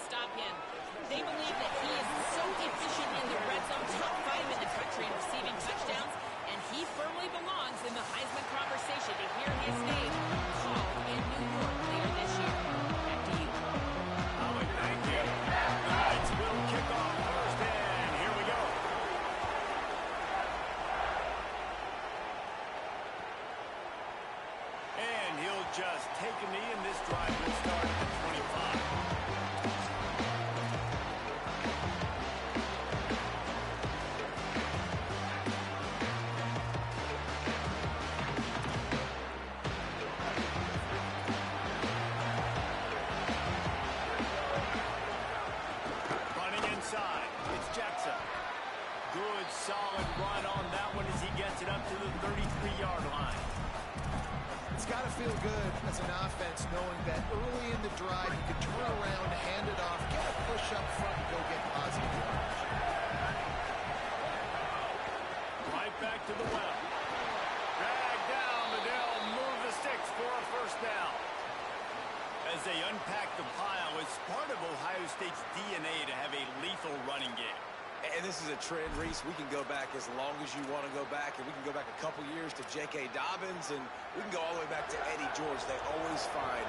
stop him. They believe that he is so efficient in the red zone, top 5 in the country in receiving touchdowns, and he firmly belongs in the Heisman conversation to hear his name called in New York later this year. Back to you. Howard, thank you. All right, so we'll kick off first, and here we go. And he'll just take a knee, and this drive will start at the 25. Solid run on that one as he gets it up to the 33-yard line. It's got to feel good as an offense knowing that early in the drive you can turn around, hand it off, get a push up front, and go get positive yards. Right back to the well. Drag down, but they'll move the sticks for a first down. As they unpack the pile, it's part of Ohio State's DNA to have a lethal running game. And this is a trend, Reese. We can go back as long as you want to go back, and we can go back a couple years to J.K. Dobbins, and we can go all the way back to Eddie George. They always find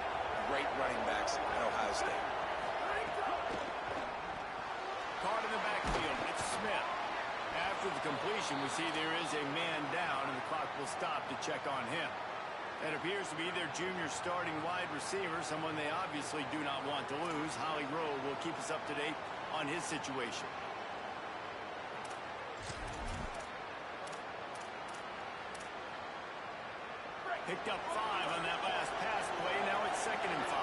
great running backs at Ohio State. Caught in the backfield. It's Smith. After the completion, we see there is a man down, and the clock will stop to check on him. That appears to be their junior starting wide receiver, someone they obviously do not want to lose. Holly Rowe will keep us up to date on his situation. Picked up 5 on that last pass play. Now it's 2nd and 5.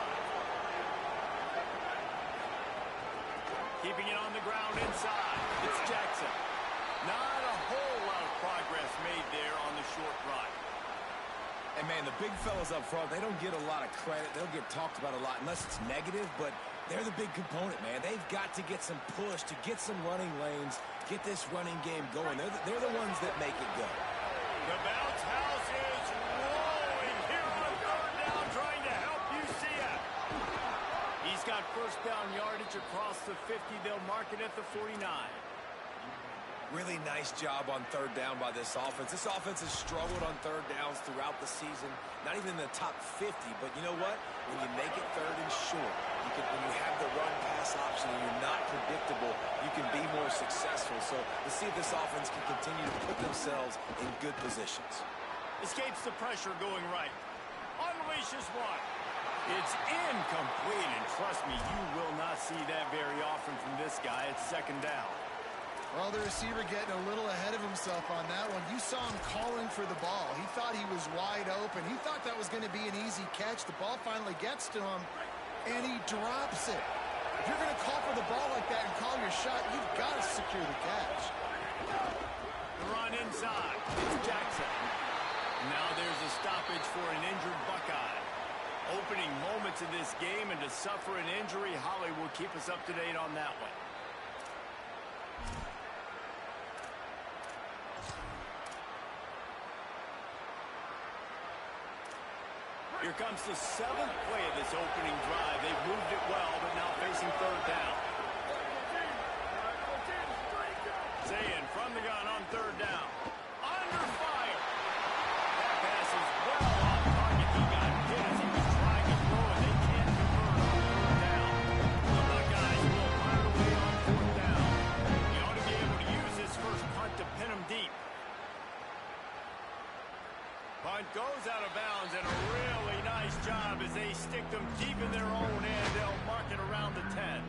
Keeping it on the ground inside. It's Jackson. Not a whole lot of progress made there on the short run. And, man, the big fellas up front, they don't get a lot of credit. They'll get talked about a lot unless it's negative, but they're the big component, man. They've got to get some push to get some running lanes, get this running game going. They're the ones that make it go. The bounce house is rolling here on 3rd down, trying to help UCF. He's got first down yardage across the 50. They'll mark it at the 49. Really nice job on 3rd down by this offense. This offense has struggled on 3rd downs throughout the season. Not even in the top 50, but you know what? When you make it 3rd and short, when you have the run-pass option and you're not predictable, you can be more successful. So let's see if this offense can continue to put themselves in good positions. Escapes the pressure going right. Unleashes one. It's incomplete, and trust me, you will not see that very often from this guy. It's 2nd down. Well, the receiver getting a little ahead of himself on that one. You saw him calling for the ball. He thought he was wide open. He thought that was going to be an easy catch. The ball finally gets to him, and he drops it. If you're going to call for the ball like that and call your shot, you've got to secure the catch. The run inside. It's Jackson. Now there's a stoppage for an injured Buckeye. Opening moments of this game, and to suffer an injury, Holly will keep us up to date on that one. Here comes the 7th play of this opening drive. They've moved it well, but now facing 3rd down. Zayn from the gun on 3rd down. Under fire. That pass is well off target. He got hit as he was trying to throw it. They can't convert on 3rd down. The Buckeyes will fire away on 4th down. He ought to be able to use his first punt to pin him deep. Punt goes out of bounds, and a really nice job as they stick them deep in their own end. They'll mark it around the 10.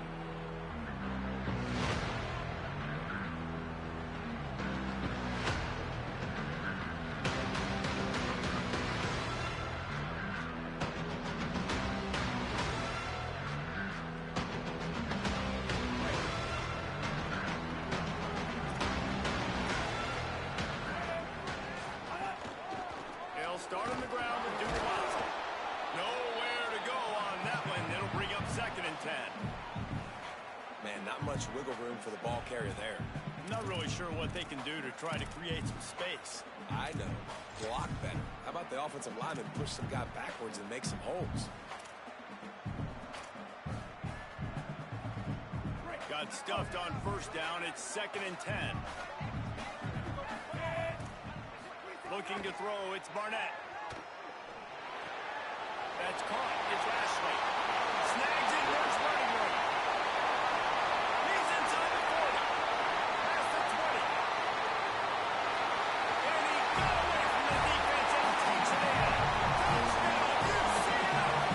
Start on the ground with Duke Watson. Nowhere to go on that one. It'll bring up 2nd and 10. Man, not much wiggle room for the ball carrier there. I'm not really sure what they can do to try to create some space. I know. Block better. How about the offensive lineman push some guy backwards and make some holes? Got stuffed on first down. It's 2nd and 10. Looking to throw. It's Barnett. That's caught. It's Ashley. Snags it. There's running room. He's inside the 40. Past the 20. And he got away from the defense and takes it in. Touchdown, UCF.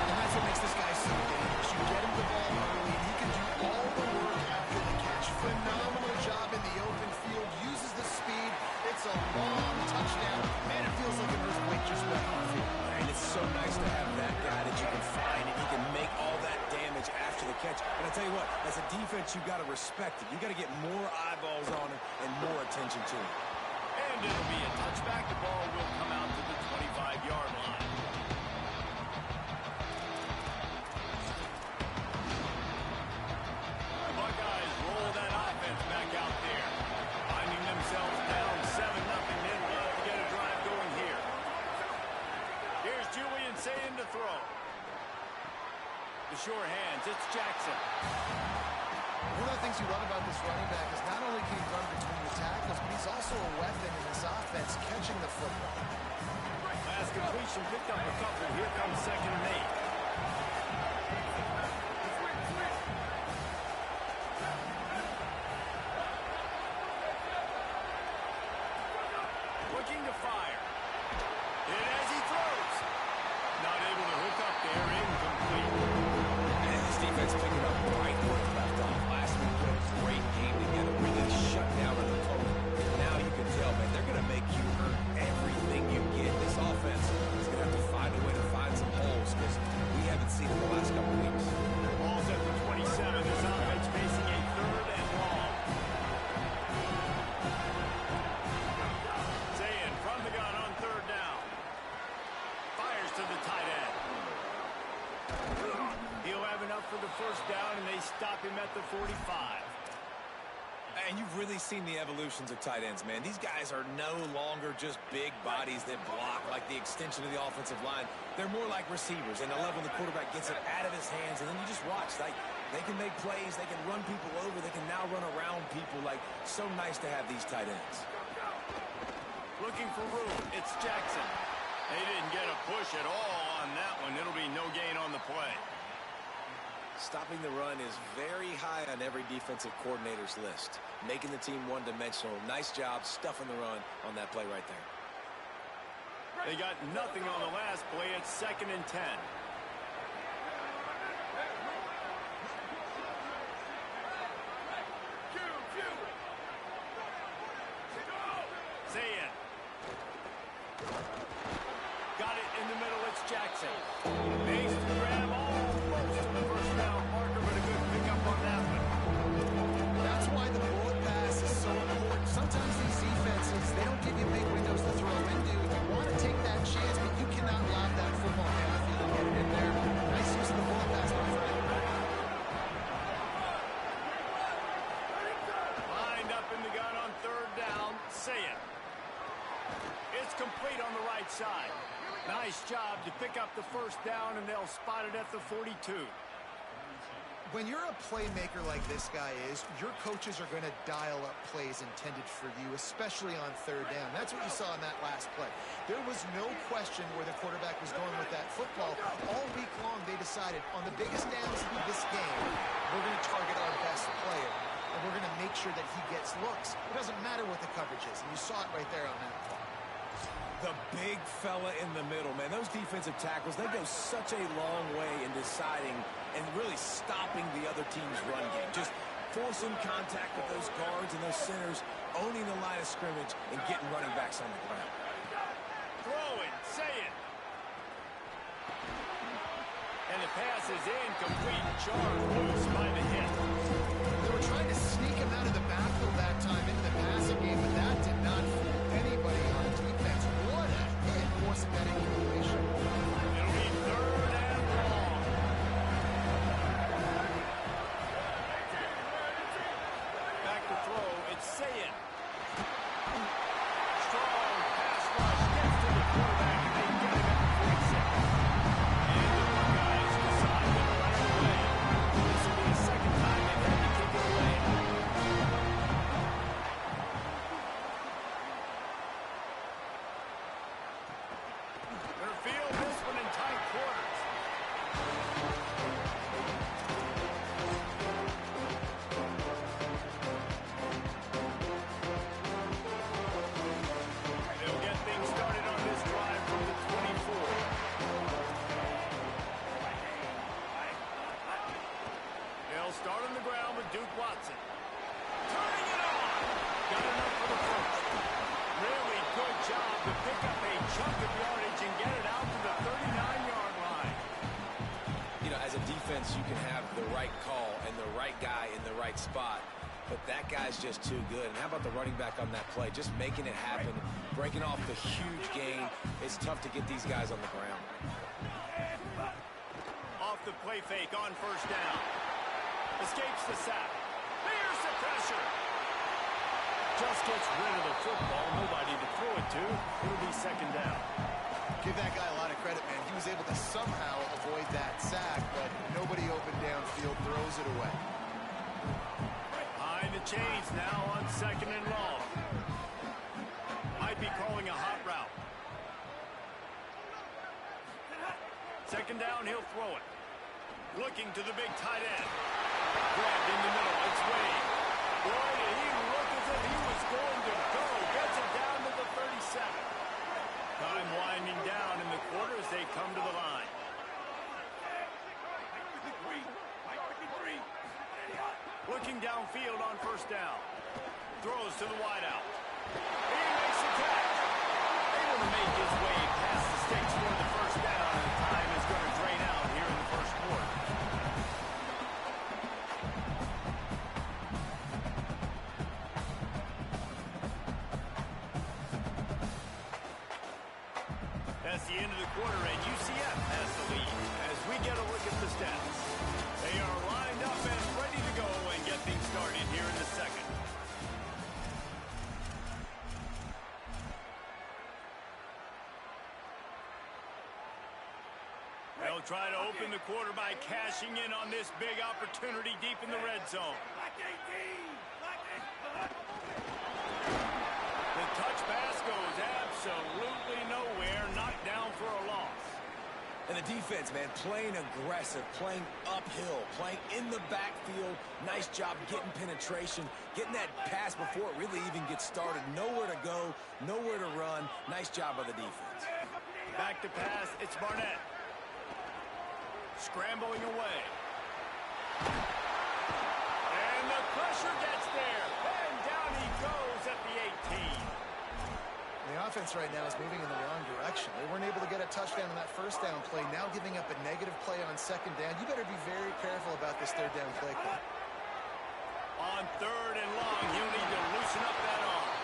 And that's what makes this guy so dangerous. You get him the ball early, and he can do all the work after the catch. Phenomenal job in the open field. Uses the speed. It's a long touchdown. Man, it feels like an earthquake just went off here. And it's so nice to have that guy that you can find, and he can make all that damage after the catch. And I tell you what, as a defense, you got to respect it. You got to get more eyeballs on him and more attention to him. And it'll be a touchback. The ball will come out to the 25-yard line. The Buckeyes roll that offense back out there. Finding themselves down 7-0. They'd love to get a drive going here. Here's Julian saying to throw. The sure hands. It's Jackson. One of the things you love about this running back is not only can he run between the tackles, but he's also a weapon in this offense, catching the football. Last completion picked up a couple. Here comes 2nd and 8. Looking to fire. Hit as he throws. Not able to hook up there. Incomplete. And this defense picking up right where it left off. Last week put a great game together, really shut down an opponent. Now you can tell, man, they're going to make you earn everything you get. This offense is going to have to find a way to find some holes because we haven't seen it the last couple of weeks. Ball's at the 27. This offense facing a 3rd and long. Zayn from the gun on 3rd down. Fires to the tight end. He'll have enough for the first down, and they stop him at the 45. And you've really seen the evolutions of tight ends, man. These guys are no longer just big bodies that block like the extension of the offensive line. They're more like receivers, and I love when the quarterback gets it out of his hands, and then you just watch. Like, they can make plays. They can run people over. They can now run around people. Like, so nice to have these tight ends. Looking for room. It's Jackson. They didn't get a push at all on that one. It'll be no gain on the play. Stopping the run is very high on every defensive coordinator's list. Making the team one-dimensional. Nice job stuffing the run on that play right there. They got nothing on the last play. It's 2nd and 10. Zayn. Got it in the middle. It's Jackson. Makes the grab almost to the first down marker, but a good pickup on that one. That's why the bullet pass is so important. Sometimes these defenses, they don't give you big windows to throw into. You want to take that chance, but you cannot lob that football downfield and get it in there. Nice use of the bullet pass, my friend. Lined up in the gun on 3rd down. Zayn. It's complete on the right side. Nice job to pick up the first down, and they'll spot it at the 42. When you're a playmaker like this guy is, your coaches are going to dial up plays intended for you, especially on 3rd down. That's what you saw in that last play. There was no question where the quarterback was going with that football. All week long, they decided on the biggest downs of this game, we're going to target our best player, and we're going to make sure that he gets looks. It doesn't matter what the coverage is, and you saw it right there on that play. The big fella in the middle, man. Those defensive tackles, they go such a long way in deciding and really stopping the other team's run game. Just forcing contact with those guards and those centers, owning the line of scrimmage, and getting running backs on the ground. Throw it. Say it. And the pass is incomplete. Charged loose by the hit. They were trying to sneak him out of the backfield that time into the passing game, but that did not fool anybody on defense. What a hit forcing that incompletion. It'll be 3rd and long. Back to throw. It's Zayn. Strong pass rush. Gets to the quarterback, and they get him at the 46. And the Buckeyes decide to run it away. This will be a start on the ground with Duke Watson. Turning it on. Got enough for the first. Really good job to pick up a chunk of yardage and get it out to the 39-yard line. You know, as a defense, you can have the right call and the right guy in the right spot, but that guy's just too good. And how about the running back on that play? Just making it happen, breaking off the huge gain. It's tough to get these guys on the ground. Off the play fake on first down. Escapes the sack. Here's the pressure. Just gets rid of the football. Nobody to throw it to. It'll be second down. Give that guy a lot of credit, man. He was able to somehow avoid that sack, but nobody open downfield, throws it away. Behind the chains now on second and long. Might be calling a hot route. Second down, he'll throw it. Looking to the big tight end. Grabbed in the middle. It's Wade. Boy, did he look as if he was going to go. Gets it down to the 37. Time winding down in the quarter as they come to the line. Looking downfield on first down. Throws to the wideout. He makes the catch. Able to make his way past the sticks for the first down, and time is going to drain out here in the first quarter. That's the end of the quarter, and UCF has the lead. As we get a look at the stats, they are lined up and ready to go and get things started here in the second. They'll try to open the quarter by cashing in on this big opportunity deep in the red zone. The touch pass goes absolutely nowhere, knocked down for a loss. And the defense, man, playing aggressive, playing uphill, playing in the backfield. Nice job getting penetration, getting that pass before it really even gets started. Nowhere to go, nowhere to run. Nice job by the defense. Back to pass, it's Barnett. Scrambling away. And the pressure gets there. And down he goes at the 18. The offense right now is moving in the wrong direction. They weren't able to get a touchdown on that first down play. Now giving up a negative play on second down. You better be very careful about this third down play call. On third and long, he'll need to loosen up that arm.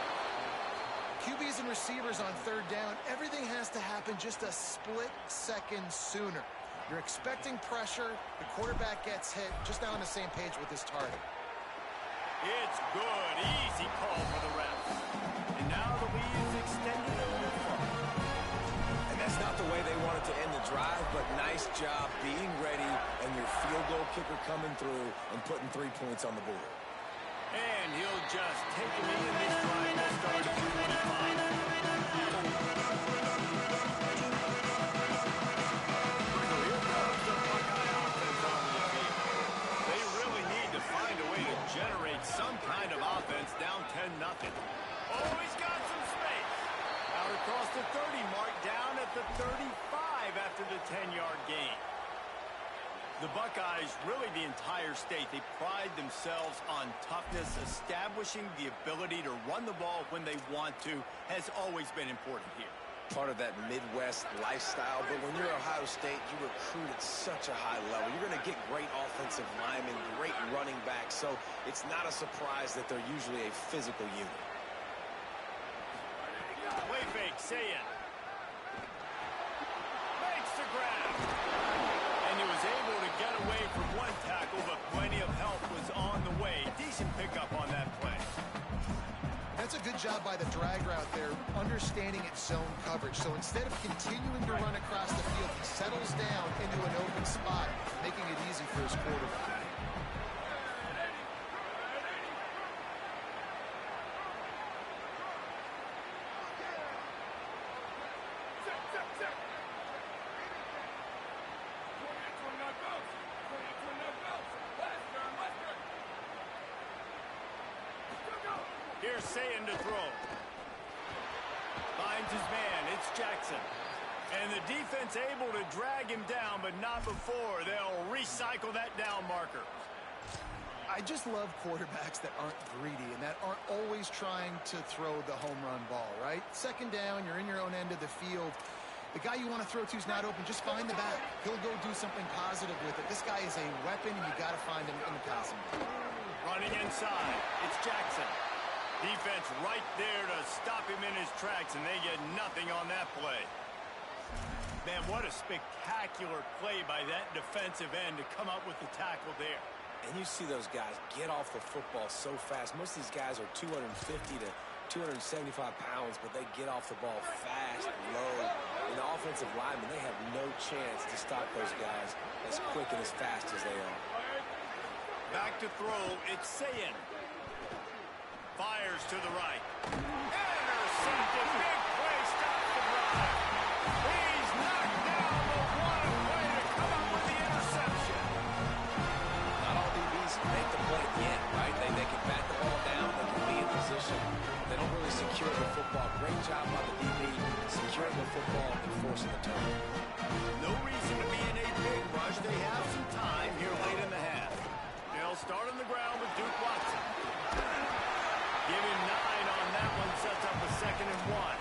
QBs and receivers on third down, everything has to happen just a split second sooner. You're expecting pressure. The quarterback gets hit. Just now on the same page with his target. It's good. Easy call for the ref. And now the lead is extended a little further. And that's not the way they wanted to end the drive, but nice job being ready and your field goal kicker coming through and putting 3 points on the board. And he'll just take him in this drive to start at 25. Generate some kind of offense down 10-0. Oh, he's got some space. Out across the 30 mark, down at the 35 after the 10-yard gain. The Buckeyes, really the entire state, they pride themselves on toughness. Establishing the ability to run the ball when they want to has always been important here. Part of that Midwest lifestyle, but when you're Ohio State, you recruit at such a high level. You're going to get great offensive linemen, great running backs, so it's not a surprise that they're usually a physical unit. Play fake, Sayin. Makes the grab. And he was able to get away from one tackle, but plenty of help was on the way. Decent pickup on that play. That's a good job by the drag route there, understanding its zone coverage. So instead of continuing to run across the field, he settles down into an open spot, making it easy for his quarterback. Here's Sayin to throw. Finds his man. It's Jackson. And the defense able to drag him down, but not before. They'll recycle that down marker. I just love quarterbacks that aren't greedy and that aren't always trying to throw the home run ball, right? Second down, you're in your own end of the field. The guy you want to throw to is not open. Just find the back. He'll go do something positive with it. This guy is a weapon, and you got to find him in the passing game. Running inside, it's Jackson. Defense right there to stop him in his tracks, and they get nothing on that play. Man, what a spectacular play by that defensive end to come up with the tackle there. And you see those guys get off the football so fast. Most of these guys are 250 to 275 pounds, but they get off the ball fast, low. And the offensive linemen, they have no chance to stop those guys as quick and as fast as they are. Back to throw, it's Sayin. Fires to the right. Intercepted, big play, stops the drive. He's knocked down, but what a way to come up with the interception. Not all DBs make the play at the end, right? They can bat the ball down, they can be in position. They don't really secure the football. Great job by the DB, securing the football and forcing the turnover. No reason to be in a big rush. They have some time here late in the half. They'll start on the ground with Duke Watson. Give him 9 on that one, sets up a 2nd and 1.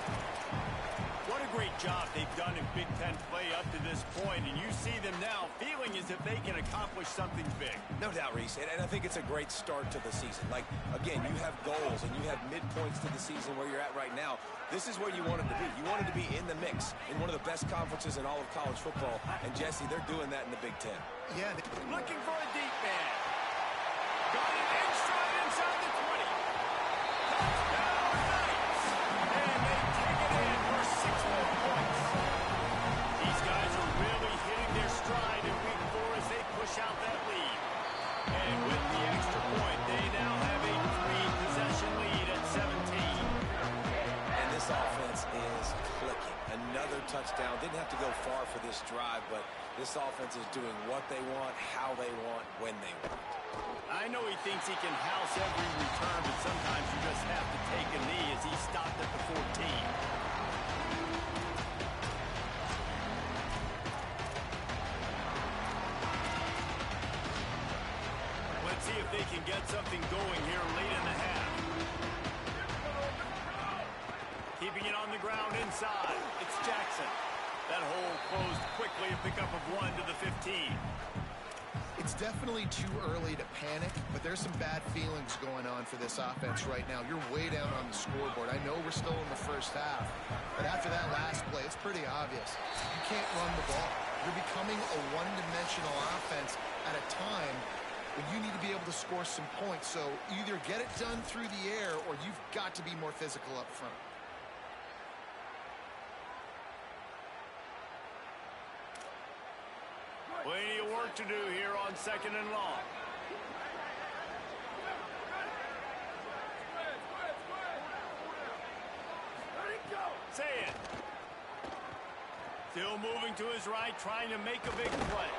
What a great job they've done in Big Ten play up to this point, and you see them now feeling as if they can accomplish something big. No doubt, Reese, and I think it's a great start to the season. Like, again, you have goals and you have midpoints to the season where you're at right now. This is where you wanted to be. You wanted to be in the mix in one of the best conferences in all of college football, and Jesse, they're doing that in the Big Ten. Yeah. Looking for a deep man. Got it in stride inside the 20. Touchdown, Knights. And they take it in for 6 more points. These guys are really hitting their stride in week 4 as they push out that lead. And with the extra point, they now have a 3-possession lead at 17. And this offense is clicking. Another touchdown. Didn't have to go far for this drive, but this offense is doing what they want, how they want, when they want. I know he thinks he can house every return, but sometimes you just have to take a knee as he stopped at the 14. Let's see if they can get something going here late in the half. Keeping it on the ground inside. It's Jackson. That hole closed quickly, a pickup of 1 to the 15. It's definitely too early to panic, but there's some bad feelings going on for this offense right now. You're way down on the scoreboard. I know we're still in the first half, but after that last play, it's pretty obvious. You can't run the ball. You're becoming a one-dimensional offense at a time when you need to be able to score some points. So either get it done through the air or you've got to be more physical up front. Plenty of work to do here on 2nd and long. Say it. Still moving to his right, trying to make a big play.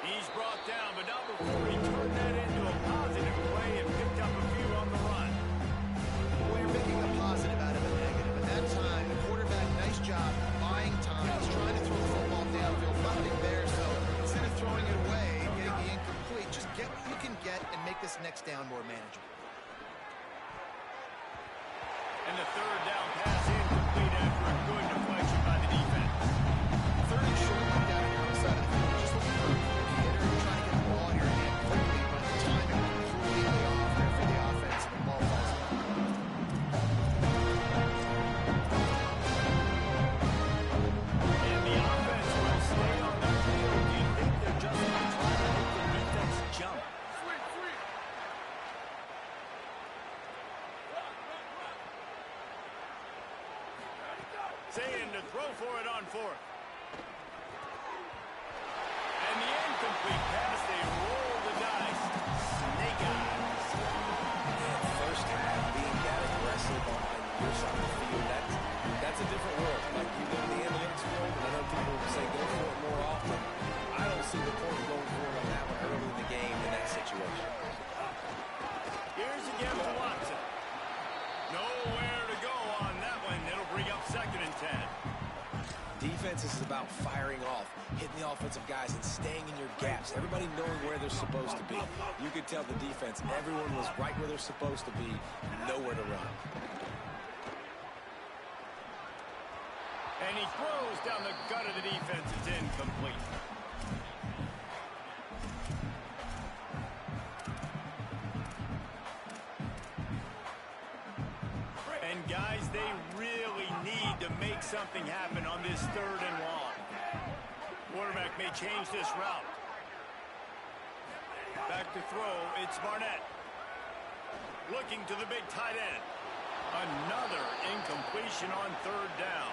He's brought down, but not before he turned that into a positive play and picked up a few on the run. Well, you're making a positive out of a negative. At that time, the quarterback, nice job, buying time. He's trying to throw the football downfield, nothing there, so instead of throwing it away, getting the incomplete, just get what you can get and make this next down more manageable. And the 3rd down pass incomplete after a good deflection by the defense. 3rd and short, down the outside of the field, just looking for a hitter, trying to get the ball in your hand quickly, but the timing completely off there for the offense, and the ball falls out. And the offense will stay on the field. Do you think they're just going to try to make the defense jump? Saying to throw for it on 4th. And the incomplete pass, they roll the dice. Snake eyes. And first half, being that aggressive on your side of the field, that's a different world. Like, you go to the analytics world, and I know people say go for it more often. I don't see the point of going for it on that one early in the game in that situation. Here's again to Watson. Nowhere to go on that one. It'll bring up 2nd and 10. Defense is about firing off, hitting the offensive guys, and staying in your gaps. Everybody knowing where they're supposed to be. You could tell the defense, everyone was right where they're supposed to be, nowhere to run. And he throws down the gut of the defense. It's incomplete. And guys, they really need to make something happen on this 3rd and long. Quarterback may change this route. Back to throw, it's Barnett. Looking to the big tight end. Another incompletion on 3rd down.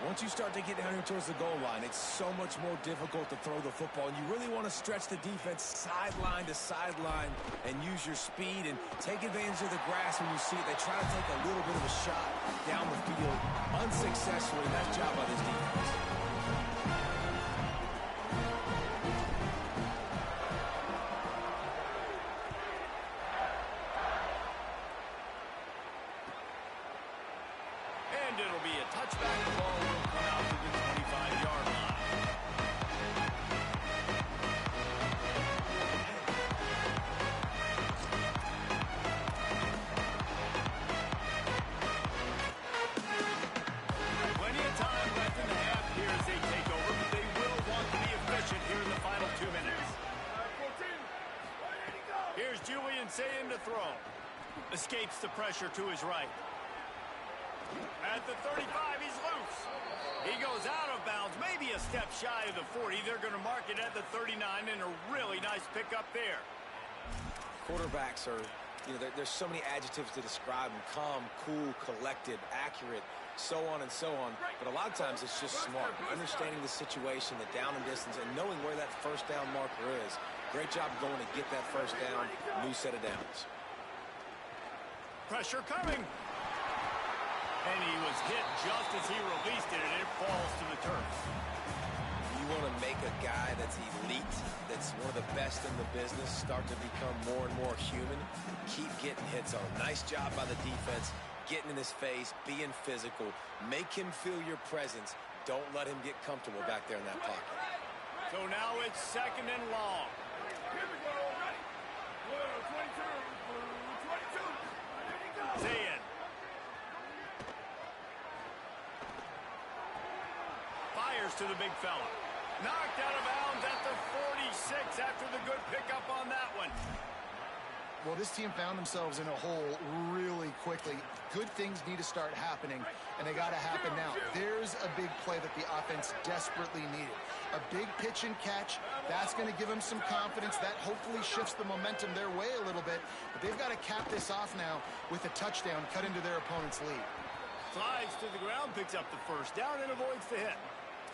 Once you start to get down here towards the goal line, it's so much more difficult to throw the football. And you really want to stretch the defense sideline to sideline and use your speed and take advantage of the grass when you see it. They try to take a little bit of a shot down the field unsuccessfully. Nice job by this defense. And it'll be a touchback. The ball will come out to the 25-yard line. Plenty of time left in the half here as they take over, but they will want to be efficient here in the final 2 minutes. Here's Julian Sayin to throw. Escapes the pressure to his right. At the 35, he's loose. He goes out of bounds, maybe a step shy of the 40. They're going to mark it at the 39, and a really nice pickup there. Quarterbacks are, there's so many adjectives to describe them. Calm, cool, collected, accurate, so on and so on. But a lot of times it's just smart. Understanding the situation, the down and distance, and knowing where that first down marker is. Great job going to get that first down, new set of downs. Pressure coming. And he was hit just as he released it, and it falls to the turf. You want to make a guy that's elite, that's one of the best in the business, start to become more and more human. Keep getting hits on him. Nice job by the defense, getting in his face, being physical. Make him feel your presence. Don't let him get comfortable back there in that pocket. So now it's 2nd and long. Zayn. Fires to the big fella. Knocked out of bounds at the 46 after the good pickup on that one. Well, this team found themselves in a hole really quickly. Good things need to start happening, and they got to happen now. There's a big play that the offense desperately needed. A big pitch and catch. That's going to give them some confidence. That hopefully shifts the momentum their way a little bit. But they've got to cap this off now with a touchdown, cut into their opponent's lead. Slides to the ground, picks up the first down, and avoids the hit.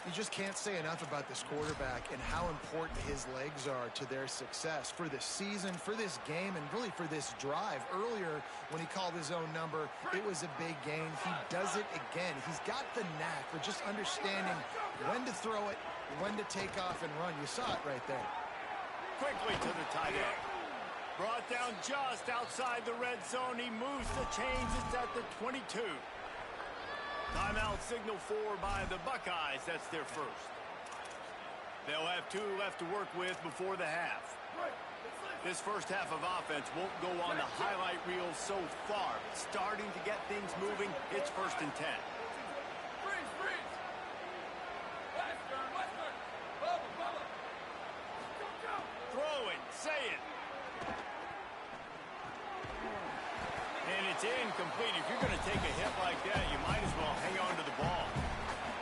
You just can't say enough about this quarterback and how important his legs are to their success for this season, for this game, and really for this drive. Earlier, when he called his own number, it was a big gain. He does it again. He's got the knack for just understanding when to throw it, when to take off and run. You saw it right there. Quickly to the tight end. Brought down just outside the red zone. He moves the chains. It's at the 22. Timeout signal for by the Buckeyes. That's their first. They'll have 2 left to work with before the half. This first half of offense won't go on the highlight reel so far. Starting to get things moving. It's 1st and 10. Throwing, say it. And it's incomplete. If you're going to take a hit like that, you might as well hang on to the ball.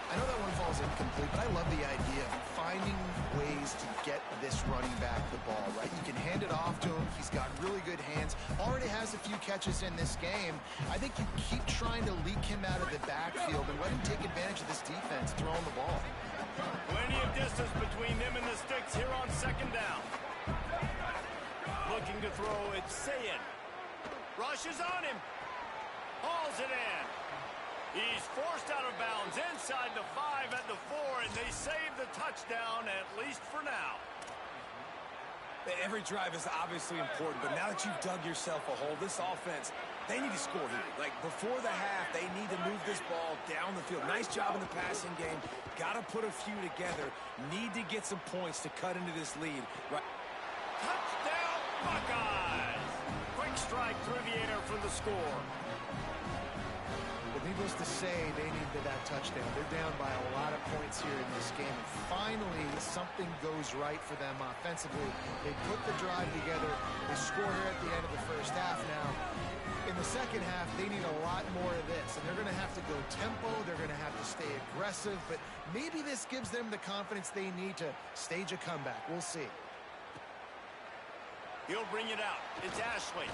I know that one falls incomplete, but I love the idea of finding ways to get this running back the ball, right? You can hand it off to him. He's got really good hands. Already has a few catches in this game. I think you keep trying to leak him out of the backfield and let him take advantage of this defense throwing the ball. Plenty of distance between them and the sticks here on 2nd down. Looking to throw, it's Sayin. Rushes on him. Hauls it in. He's forced out of bounds inside the 5 at the 4, and they save the touchdown, at least for now. Every drive is obviously important, but now that you've dug yourself a hole, this offense, they need to score here. Like, before the half, they need to move this ball down the field. Nice job in the passing game. Got to put a few together. Need to get some points to cut into this lead. Right. Touchdown, Buckeyes! Quick strike through the air for the score. But needless to say, they needed that touchdown. They're down by a lot of points here in this game. And finally, something goes right for them offensively. They put the drive together. They score here at the end of the first half. Now, in the second half, they need a lot more of this. And they're going to have to go tempo. They're going to have to stay aggressive. But maybe this gives them the confidence they need to stage a comeback. We'll see. He'll bring it out. It's Ashley.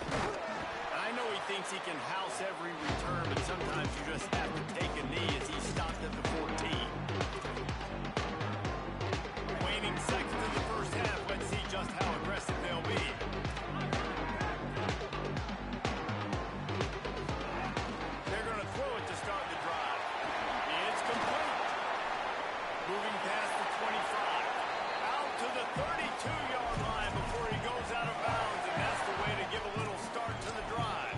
I know he thinks he can house every return, but sometimes you just have to take a knee as he stopped at the 14. Waning seconds in the first half. Let's see just how aggressive they'll be. They're going to throw it to start the drive. It's complete. Moving past the 25. Out to the 32-yard line before he goes out of bounds, and that's the way to give a little start to the drive.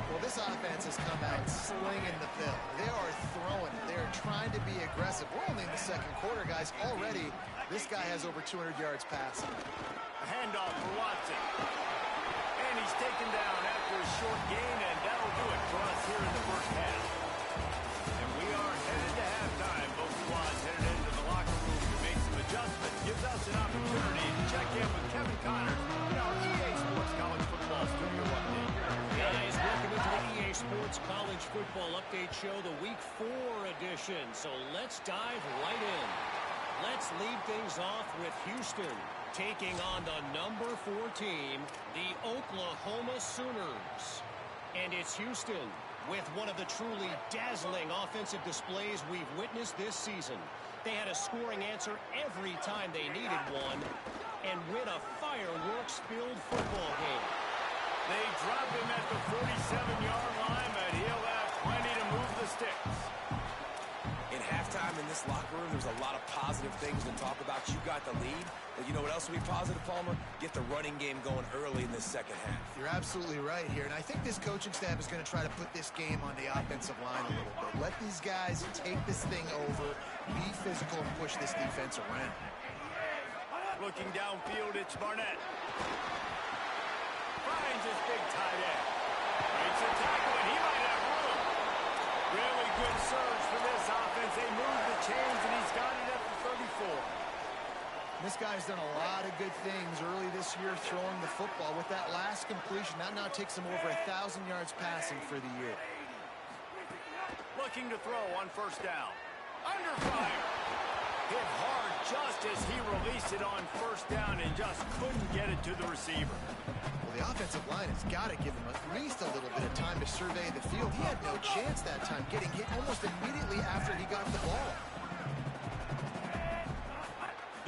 Well, this offense has come out slinging the pill. They are throwing it. They are trying to be aggressive. We're only in the second quarter, guys. Already, this guy has over 200 yards passing. A handoff for Watson. And he's taken down after a short gain, and that'll do it for us here in the first half. And we are headed to halftime. Both squads headed into the locker room to make some adjustments. Gives us an opportunity to check in with Kevin Connors in our EA Sports College Football Studio Update. Guys, welcome into the EA Sports College Football Update Show, the Week 4 edition. So let's dive right in. Let's lead things off with Houston taking on the number 4 team, the Oklahoma Sooners. And it's Houston with one of the truly dazzling offensive displays we've witnessed this season. They had a scoring answer every time they needed one and win a fireworks-filled football game. They drop him at the 47-yard line, but he'll have plenty to move the sticks. In halftime in this locker room, there's a lot of positive things to talk about. You got the lead, but you know what else will be positive, Palmer? Get the running game going early in this second half. You're absolutely right here, and I think this coaching staff is going to try to put this game on the offensive line a little bit. Let these guys take this thing over, be physical, and push this defense around. Looking downfield, it's Barnett. Finds his big tight end. Breaks a tackle, and he might have room. Really good surge for this offense. They move the chains, and he's got it at the 34. This guy's done a lot of good things early this year throwing the football. With that last completion, that now takes him over 1,000 yards passing for the year. Looking to throw on first down. Under fire. Hit hard just as he released it on first down and just couldn't get it to the receiver. Well, the offensive line has got to give him at least a little bit of time to survey the field. He had no chance that time, getting hit almost immediately after he got the ball.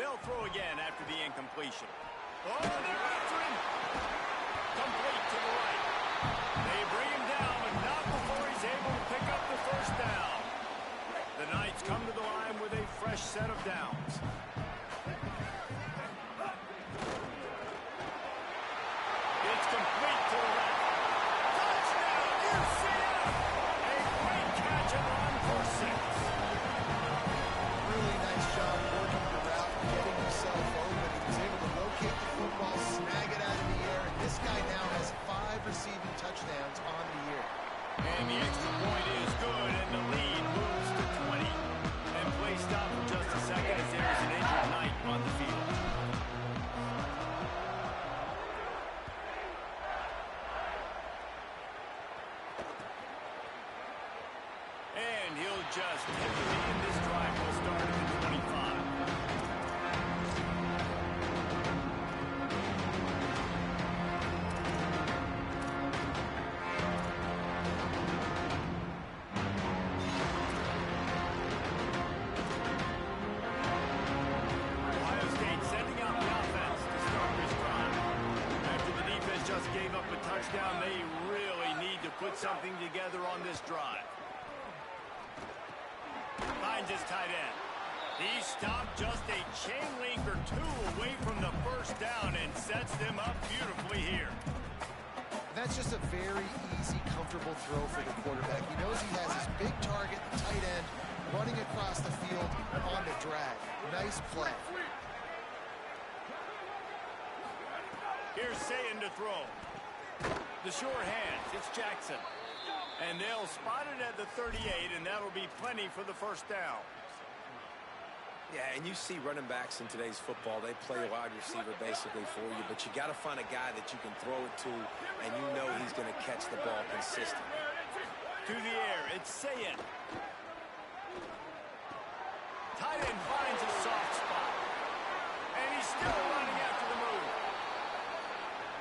They'll throw again after the incompletion. Oh, they're after him. Complete to the right. They bring him down, but not before he's able to pick up the first down. The Knights come to the line with a fresh set of downs. It's complete to the left. Touchdown, UCF! A great catch and run for 6. Really nice job working the route, getting himself open. He was able to locate the football, snag it out of the air, and this guy now has 5 receiving touchdowns on the year. And the extra point is good, and the lead moves to 20. And play stop for just a second as there is an injured Knight on the field. And he'll just hit the lead, and this drive will start at the 25. Ohio State sending out the offense to start this drive. After the defense just gave up a touchdown, they really need to put something together on this drive. Finds his tight end. He stopped just a chain link or two away from the first down and sets them up beautifully here. That's just a very easy, comfortable throw for the quarterback. He knows he has his big target, the tight end, running across the field on the drag. Nice play. Here's Sayin to throw. The sure hands, it's Jackson. And they'll spot it at the 38, and that'll be plenty for the first down. Yeah, and you see running backs in today's football, they play a wide receiver basically for you, but you got to find a guy that you can throw it to, and you know he's going to catch the ball consistently. To the air, it's Sayin. Tight end finds a soft spot. And he's still running after the move.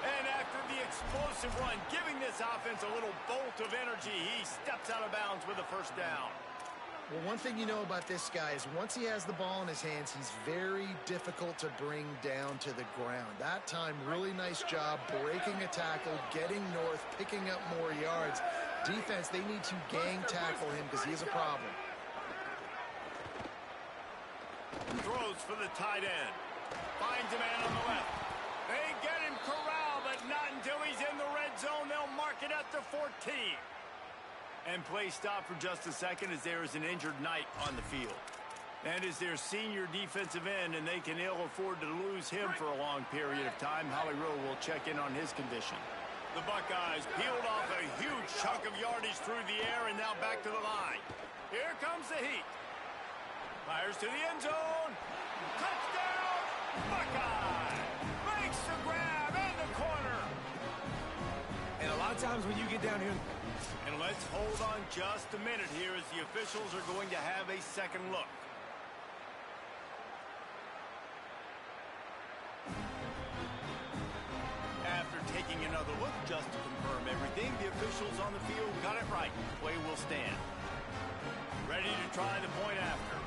And after the explosive run, giving this offense a little bolt of energy, he steps out of bounds with a first down. Well, one thing you know about this guy is once he has the ball in his hands, he's very difficult to bring down to the ground. That time, really nice job breaking a tackle, getting north, picking up more yards. Defense, they need to gang tackle him because he is a problem. Throws for the tight end. Finds a man on the left. They get him corralled, but not until he's in the red zone. They'll mark it at the 14. And play stop for just a second as there is an injured Knight on the field. And is their senior defensive end, and they can ill afford to lose him for a long period of time. Holly Rowe will check in on his condition. The Buckeyes peeled off a huge chunk of yardage through the air and now back to the line. Here comes the heat. Fires to the end zone. Touchdown, Buckeye! Makes the grab in the corner. And a lot of times when you get down here... And let's hold on just a minute here as the officials are going to have a second look. After taking another look just to confirm everything, the officials on the field got it right. Play will stand. Ready to try the point after.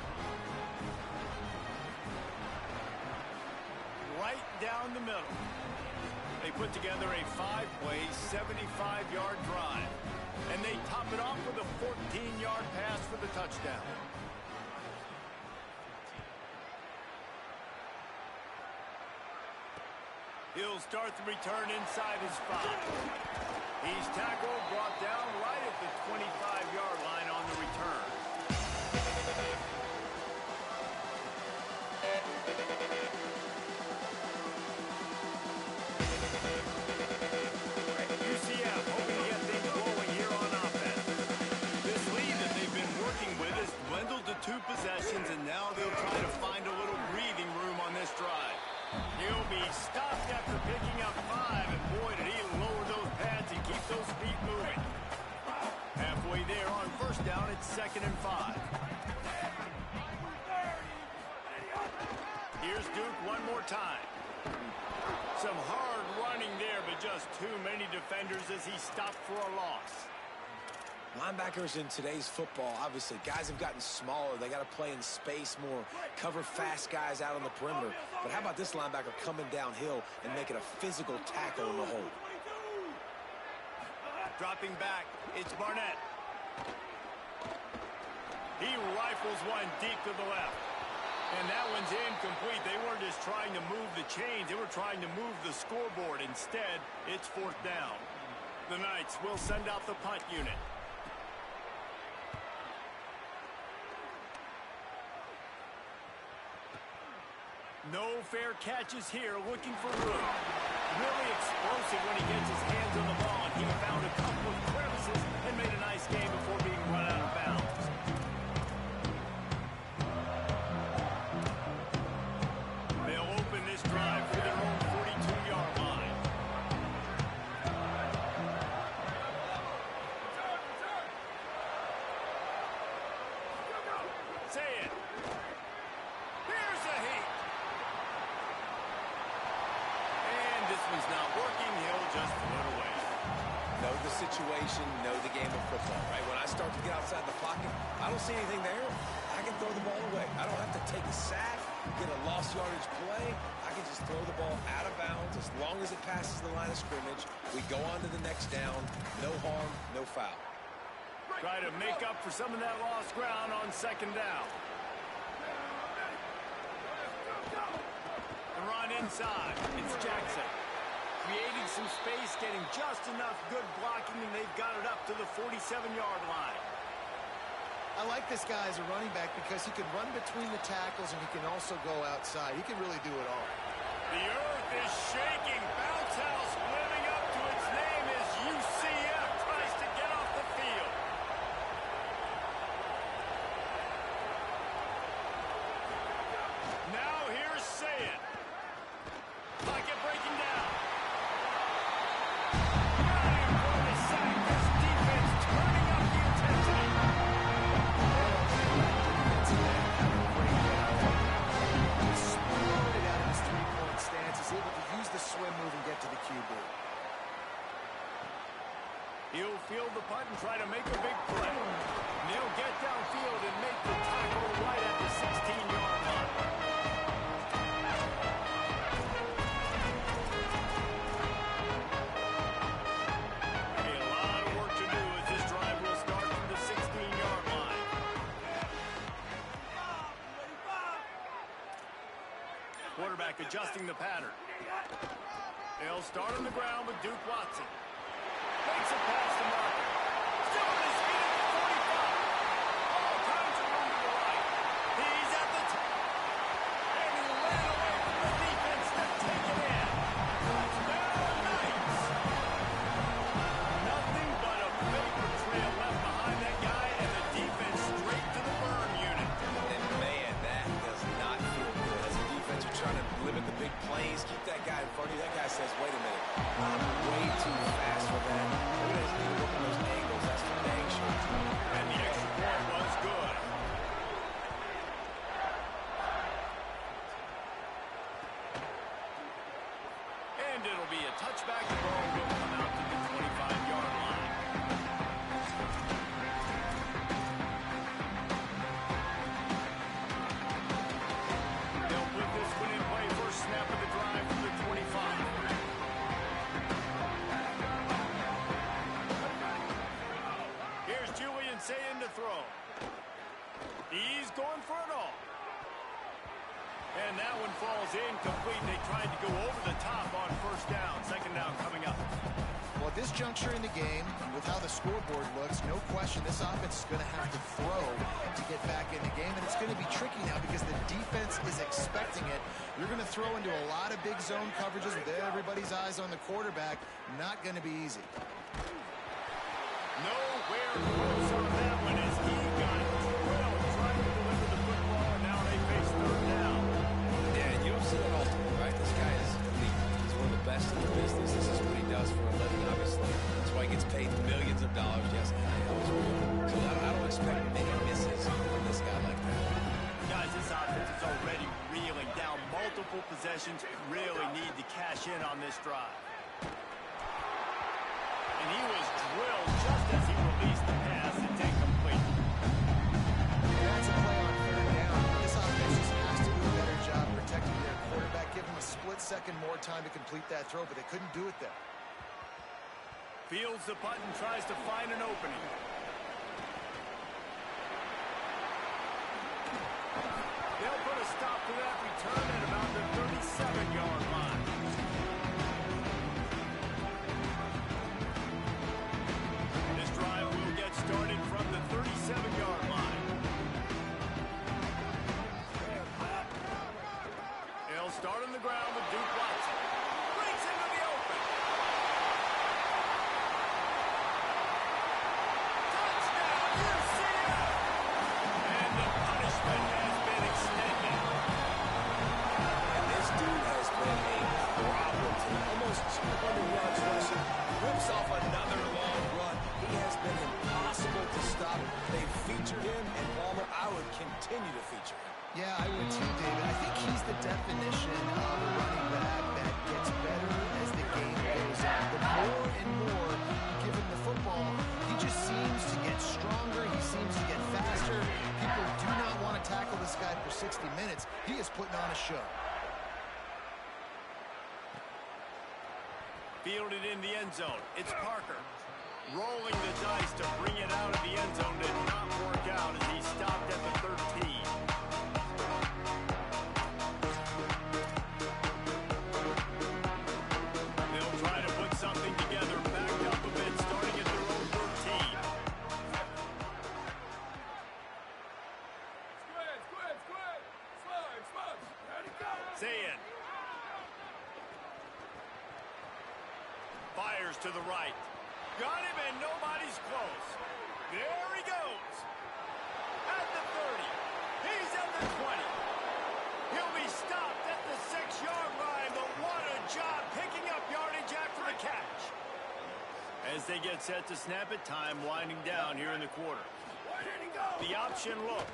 Right down the middle. They put together a 5-play, 75-yard drive. And they top it off with a 14-yard pass for the touchdown. He'll start the return inside his 5. He's tackled, brought down right at the 25-yard line on the return. UCF hoping to get things rolling here on offense. This lead that they've been working with has dwindled to 2 possessions, and now they'll try to find a little breathing room on this drive. He'll be stopped after picking up 5, and boy, did he lower those pads and keep those feet moving. Halfway there on first down, it's 2nd and 5. Here's Duke one more time. Some hard running there, but just too many defenders as he stopped for a loss. Linebackers in today's football, obviously, guys have gotten smaller. They got to play in space more, cover fast guys out on the perimeter. But how about this linebacker coming downhill and making a physical tackle in the hole? Dropping back, it's Barnett. He rifles one deep to the left. And that one's incomplete. They weren't just trying to move the chains. They were trying to move the scoreboard. Instead, it's 4th down. The Knights will send out the punt unit. No fair catches here, looking for room. Really explosive when he gets his hands on the ball, and he found a couple of crevices and made a nice game before being run out of bounds. They'll open this drive for their own 42-yard line. Say it. Here's a heat. And this one's not working. He'll just put it away. Know the situation, know the game of football, right? When I start to get outside the pocket, I don't see anything there. I can throw the ball away. I don't have to take a sack, get a lost yardage play. I can just throw the ball out of bounds as long as it passes the line of scrimmage. We go on to the next down. No harm, no foul. Try to make up for some of that lost ground on 2nd down. run inside. It's Jackson. Creating some space, getting just enough good blocking, and they've got it up to the 47-yard line. I like this guy as a running back because he can run between the tackles and he can also go outside. He can really do it all. The earth is shaking. Bounce house living up to its name as UCF tries to get off the field. Now here's Sayed. Pocket breaking down. Got him for the sack. This defense turning up the intensity. Exploded out of his three-point stance. He's able to use the swim move and get to the QB. He'll field the punt and try to make a big play. And he'll get downfield and make the tackle right at the 16-yard line. A lot of work to do as this drive will start from the 16-yard line. Quarterback adjusting the pattern. They'll start on the ground with Duke Watson. Makes a pass to Marker. Still on his feet at the 45. All kinds of room to the right. He's at the top. And he ran away from the defense to take it in. Touchdown, Knights. Nothing but a vapor trail left behind that guy and the defense straight to the burn unit. And man, that does not feel good. As a defense, you're trying to limit the big plays, keep that guy in front of you. That guy says, wait a minute, I'm way too fast for that. Maybe I just need to work on those angles. That's for dang sure. And the extra point was good. And it'll be a touchback. The ball will come out to the 25-yard line. They'll put this one in play. First snap of the drive from the 25. Here's Julian saying to throw. He's going for it all. And that one falls incomplete. They tried to go over the top on first down. Second down coming up. Well, at this juncture in the game, with how the scoreboard looks, no question this offense is going to have to throw to get back in the game. And it's going to be tricky now because the defense is expecting it. You're going to throw into a lot of big zone coverages with everybody's eyes on the quarterback. Not going to be easy. Nowhere close on that one as he got drilled trying to deliver the football, and now they face third down. Yeah, and you don't see that often, right? This guy is elite. He's one of the best in the business. This is what he does for a living, obviously. That's why he gets paid millions of dollars. Yes, NIL is real. So I don't expect many misses from this guy like that. Guys, this offense is already reeling down multiple possessions. Really need to cash in on this drive. And he was drilled just as he released the pass. It's incomplete. That's a play on third down. This offense just has to do a better job protecting their quarterback. Give him a split second more time to complete that throw, but they couldn't do it there. Fields the punt and tries to find an opening. They'll put a stop to that return at about the 37-yard line. This drive will get started from the 37-yard line. They'll start on the ground with Duke Watson. Breaks into the open. Touchdown, UCF! And the punishment has been extended. And this dude has been a problem today. Almost 200 yards rushing. Rips off another long run. He has been impossible to stop. They've featured him, and Palmer, I would continue to feature him. Yeah, I would too, David. I think he's the definition of a running back that gets better as the game goes on. The more and more you give him the football, he just seems to get stronger. He seems to get faster. People do not want to tackle this guy for 60 minutes. He is putting on a show. Fielded in the end zone. It's Parker. Rolling the dice to bring it out of the end zone did not work out as he stopped at the 13. fires to the right. Got him, and nobody's close. There he goes. At the 30. He's at the 20. He'll be stopped at the 6-yard line, but what a job picking up yardage after the catch. As they get set to snap it, time winding down here in the quarter. The option look.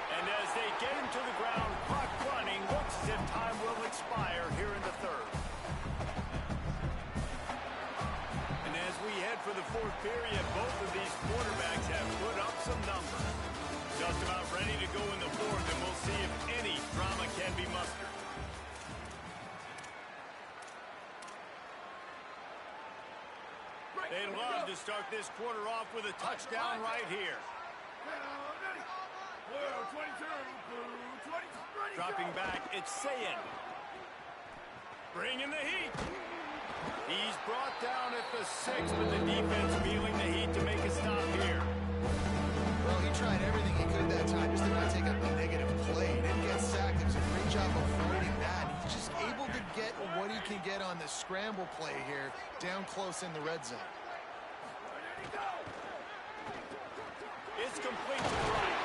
And as they get him to the ground, clock running, looks as if time will expire here in the third. And as we head for the fourth period, both of these quarterbacks have put up some numbers. Just about ready to go in the fourth, and we'll see if any drama can be mustered. They'd love to start this quarter off with a touchdown right here. Dropping back, it's Sayin. Bringing the heat. He's brought down at the 6, but the defense feeling the heat to make a stop here. Well, he tried everything he could that time just to not take a negative play. He didn't get sacked. It was a great job avoiding that. He's just able to get what he can get on the scramble play here, down close in the red zone. It's complete to the right.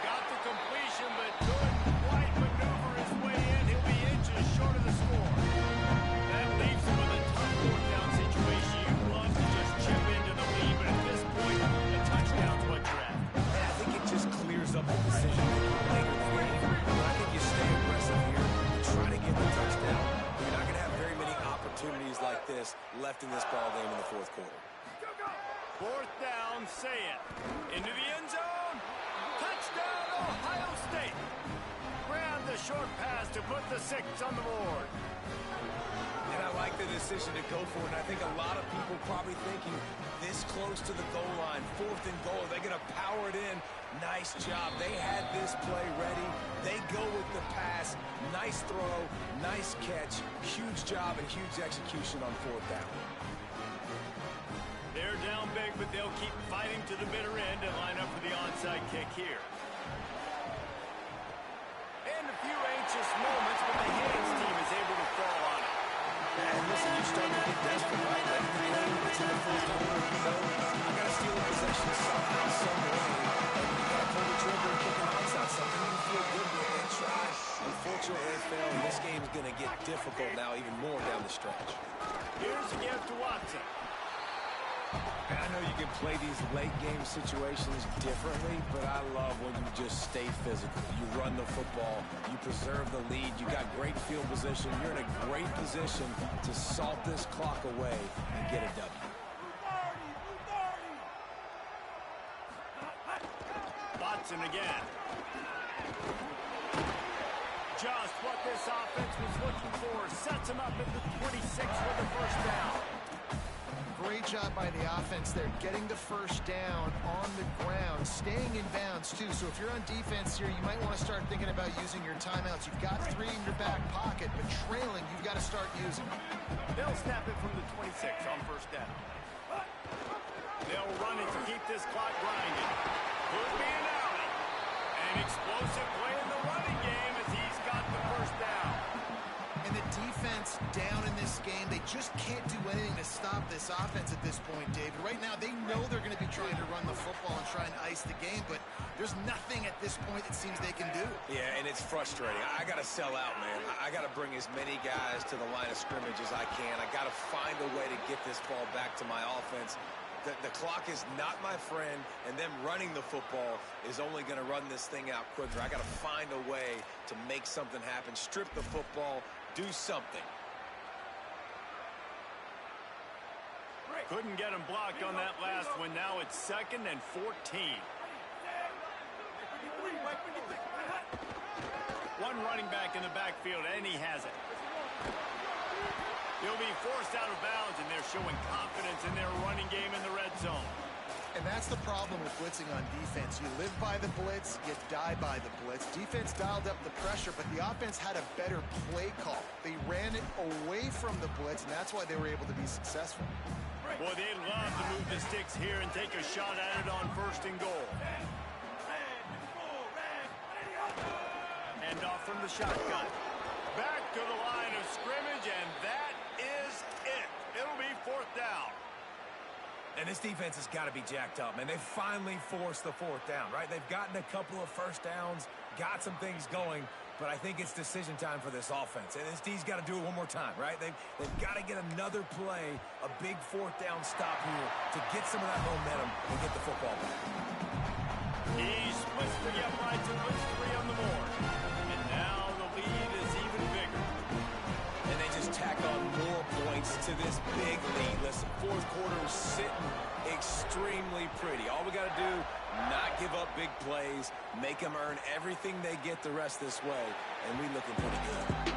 Got the completion, but couldn't quite maneuver his way in. He'll be inches short of the score. That leaves him with a tough fourth-down situation. You'd love to just chip into the lead, but at this point, a touchdown's what you're at. And I think it just clears up the decision later in the game. I think you stay aggressive here and try to get the touchdown. You're not going to have very many opportunities like this left in this ball game in the fourth quarter. Fourth down, Sayin. Into the end zone. Touchdown, Ohio State. Grab the short pass to put the 6 on the board. And I like the decision to go for it. And I think a lot of people probably thinking this close to the goal line, 4th and goal, they're going to power it in. Nice job. They had this play ready. They go with the pass. Nice throw, nice catch. Huge job and huge execution on 4th down. They're down big, but they'll keep fighting to the bitter end and line up for the onside kick here. And a few anxious moments, but the Hands team is able to fall on it. And listen, you're starting to get desperate, right? Letting the game get to the fourth quarter. You know, I got to steal a possession somehow, some way. And you got to pull the trigger and kick an onside. Something you feel good with and try. Unfortunately, they failed. And this game's going to get difficult now, even more down the stretch. Here's the gift to Watson. And I know you can play these late game situations differently, but I love when you just stay physical. You run the football, you preserve the lead, you got great field position, you're in a great position to salt this clock away and get a W. Watson again. Just what this offense was looking for. Sets him up at the 26 with the first down. Great job by the offense there, getting the first down on the ground, staying in bounds too. So if you're on defense here, you might want to start thinking about using your timeouts. You've got 3 in your back pocket, but trailing, you've got to start using them. They'll snap it from the 26 on first down. They'll run it to keep this clock grinding. Could be an alley. An explosive play in the running game as he's got the first down. And the defense down in this game, they just can't do anything to stop this offense at this point, David. Right now, they know they're going to be trying to run the football and try and ice the game, but there's nothing at this point it seems they can do. Yeah, and it's frustrating. I got to sell out, man. I got to bring as many guys to the line of scrimmage as I can. I got to find a way to get this ball back to my offense. The clock is not my friend, and them running the football is only going to run this thing out quicker. I got to find a way to make something happen, strip the football, do something. Couldn't get him blocked on that last one. Now it's 2nd and 14. One running back in the backfield, and he has it. He'll be forced out of bounds, and they're showing confidence in their running game in the red zone. And that's the problem with blitzing on defense. You live by the blitz, you die by the blitz. Defense dialed up the pressure, but the offense had a better play call. They ran it away from the blitz, and that's why they were able to be successful. Boy, they'd love to move the sticks here and take a shot at it on 1st and goal. Hand off from the shotgun. Back to the line of scrimmage, and that is it. fourth down. And this defense has got to be jacked up, man. They finally forced the fourth down, right? They've gotten a couple of first downs, got some things going, but I think it's decision time for this offense. And this D's got to do it one more time, right? They've got to get another play, a big fourth down stop here to get some of that momentum and get the football back. He splits the uprights and puts 3 on the board. And now the lead is even bigger. And they just tack on more points to this big lead. Listen, fourth quarter is sitting extremely pretty. All we got to do, not give up big plays, make them earn everything they get the rest this way, and we looking pretty good.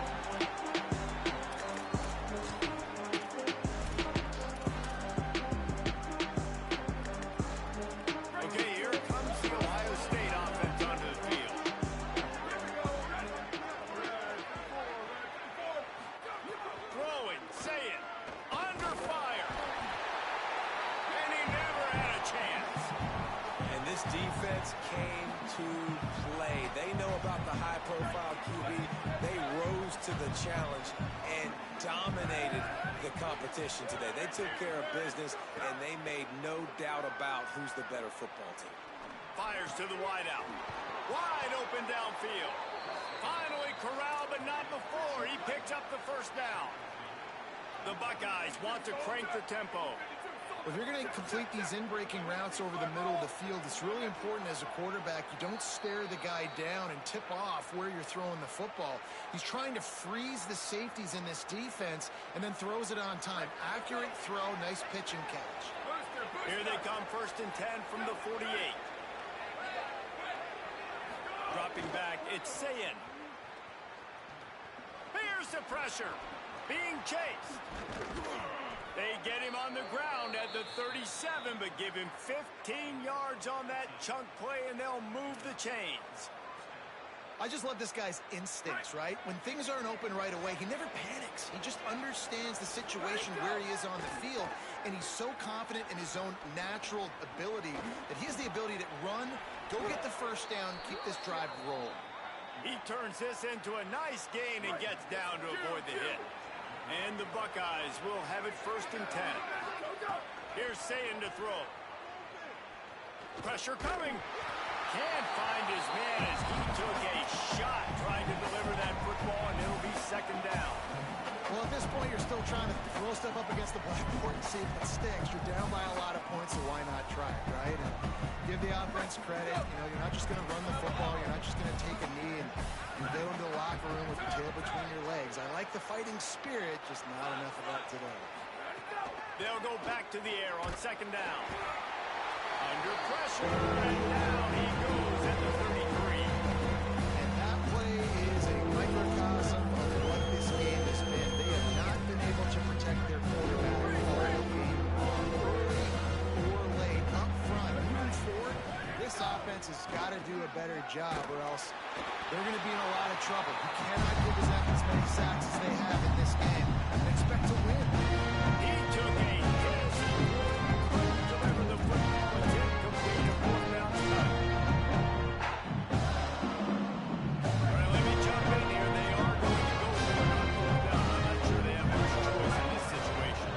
Defense came to play. They know about the high-profile QB. They rose to the challenge and dominated the competition today. They took care of business, and they made no doubt about who's the better football team. Fires to the wideout. Wide open downfield. Finally corralled, but not before. He picked up the first down. The Buckeyes want to crank the tempo. If you're going to complete these in-breaking routes over the middle of the field, it's really important as a quarterback you don't stare the guy down and tip off where you're throwing the football. He's trying to freeze the safeties in this defense and then throws it on time. Accurate throw, nice pitch and catch. Here they come, 1st and 10 from the 48. Dropping back, it's Sayin. Here's the pressure. Being chased. They get him on the ground at the 37, but give him 15 yards on that chunk play, and they'll move the chains. I just love this guy's instincts, right? When things aren't open right away, he never panics. He just understands the situation where he is on the field, and he's so confident in his own natural ability that he has the ability to run, go get the first down, keep this drive rolling. He turns this into a nice gain and gets down to avoid the hit. And the Buckeyes will have it 1st and 10. Here's Sayin to throw. Pressure coming. Can't find his man as he took a shot trying to deliver that football, and it'll be 2nd down. Well, at this point, you're still trying to throw stuff up against the blackboard and see if it sticks. You're down by a lot of points, so why not try it, right? And give the offense credit. You know, you're not just going to run the football. You're not just going to take a knee and go into the locker room with your tail between your legs. I like the fighting spirit, just not enough of that today. They'll go back to the air on 2nd down. Under pressure, and down he goes at the 33. And that play is a microcosm of what this game has been. They have not been able to protect their quarterback all game long, early or late. Up front, moving forward, this offense has got to do a better job, or else they're going to be in a lot of trouble. You cannot give them as many sacks as they have in this game and expect to win. He took a hit. Couldn't deliver the football and didn't complete a 4th down stop. All right, let me jump in here. They are going to go for it on 4th down. I'm not sure they have much choice in this situation.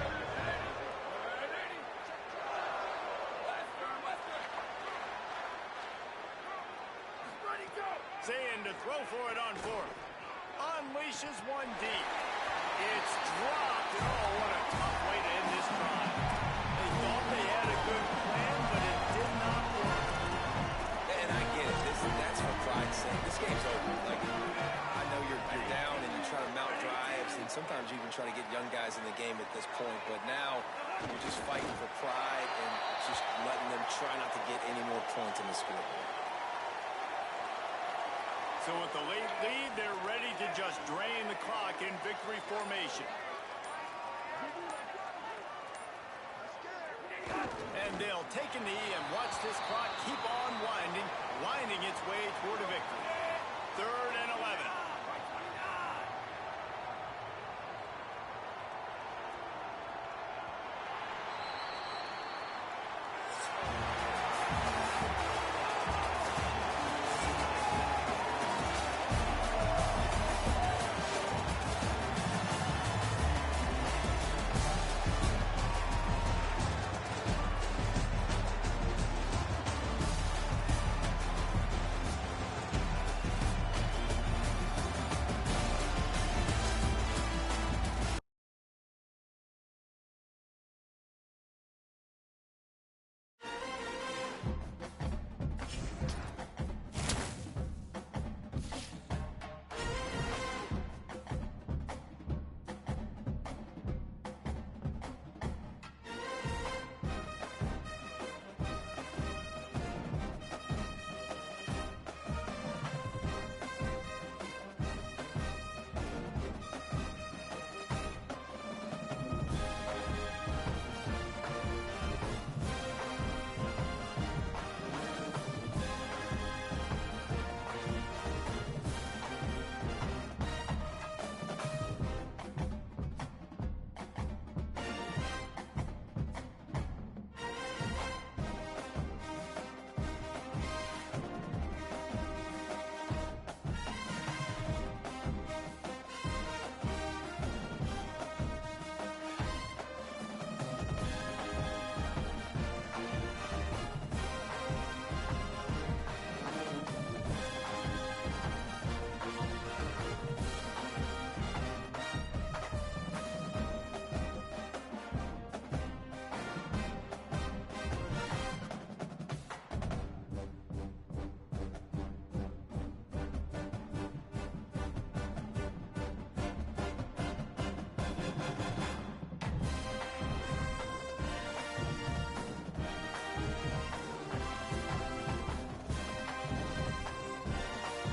Sayin to throw for it on 4th. Unleashes one deep. It's dropped. Oh, what a tough way to end this drive. They thought they had a good plan, but it did not work. And I get it. That's for pride's sake. This game's over. Like, I know you're down and you try to mount drives, and sometimes you even try to get young guys in the game at this point. But now you're just fighting for pride and just letting them try not to get any more points in the scoreboard. So with the late lead, they're ready to just drain the clock in victory formation. And they'll take a knee and watch this clock keep on winding its way toward a victory. 3rd and 11.